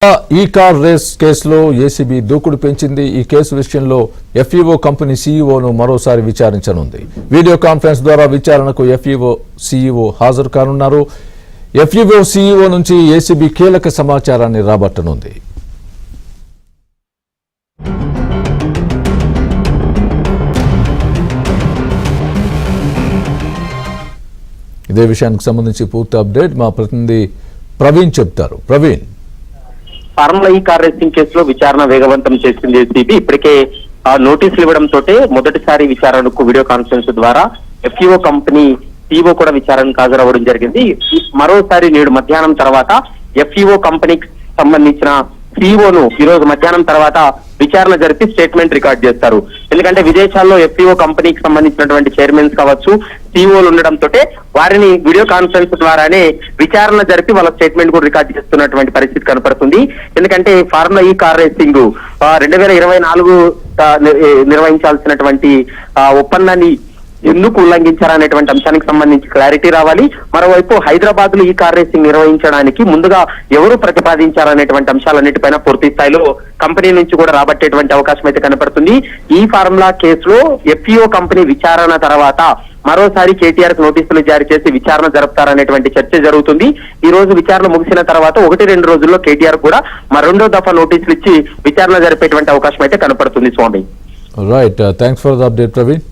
ఈ car race కేసులో ACB దూకుడు పెంచింది. ఈ కేసు విషయంలో ఎఫ్ఈఓ కంపెనీ సీఈఓను మరోసారి విచారించనుంది. వీడియో కాన్ఫరెన్స్ ద్వారా విచారణకు ఎఫ్ఈఓ సీఈఓ హాజరు కానున్నారు. ఎఫ్ఈఓ సీఈఓ నుంచి ఏసీబీ కీలక సమాచారాన్ని రాబట్టనుంది. ఇదే విషయానికి సంబంధించి పూర్తి అప్డేట్ మా ప్రతినిధి ప్రవీణ్ చెప్తారు. ప్రవీణ్, ఫార్ములా ఈ కార్ రేసింగ్ కేసులో విచారణ వేగవంతం చేసింది ఏసీబీ. ఇప్పటికే నోటీసులు ఇవ్వడంతో మొదటిసారి విచారణకు వీడియో కాన్ఫరెన్స్ ద్వారా ఎఫ్ఈఓ కంపెనీ సీఈఓ కూడా విచారణకు హాజరవ్వడం జరిగింది. మరోసారి నేడు మధ్యాహ్నం తర్వాత ఎఫ్ఈఓ కంపెనీకి సంబంధించిన సీఈఓను ఈ రోజు మధ్యాహ్నం తర్వాత విచారణ జరిపి స్టేట్మెంట్ రికార్డ్ చేస్తారు. ఎందుకంటే విదేశాల్లో ఎఫ్ఈఓ కంపెనీకి సంబంధించినటువంటి చైర్మన్స్ కావచ్చు, సీఈఓలు ఉండడంతో వారిని వీడియో కాన్ఫరెన్స్ ద్వారానే విచారణ జరిపి వాళ్ళ స్టేట్మెంట్ కూడా రికార్డ్ చేస్తున్నటువంటి పరిస్థితి కనపడుతుంది. ఎందుకంటే ఫార్ములా ఈ కార్ రేసింగ్ 2024 నిర్వహించాల్సినటువంటి ఒప్పందాన్ని ఎందుకు ఉల్లంఘించారనేటువంటి అంశానికి సంబంధించి క్లారిటీ రావాలి. మరోవైపు హైదరాబాద్ లో ఈ కార్ రేసింగ్ నిర్వహించడానికి ముందుగా ఎవరు ప్రతిపాదించారనేటువంటి అంశాలన్నిటిపైన పూర్తి స్థాయిలో కంపెనీ నుంచి కూడా రాబట్టేటువంటి అవకాశం అయితే కనపడుతుంది. ఈ ఫార్ములా కేసులో ఎఫ్ఈఓ కంపెనీ విచారణ తర్వాత మరోసారి కేటీఆర్ కు నోటీసులు జారీ చేసి విచారణ జరుపుతారనేటువంటి చర్చ జరుగుతుంది. ఈ రోజు విచారణ ముగిసిన తర్వాత 1-2 రోజుల్లో కేటీఆర్ కూడా మరో దఫా నోటీసులు ఇచ్చి విచారణ జరిపేటువంటి అవకాశం అయితే కనపడుతుంది. Swami, right, thanks for the update Praveen.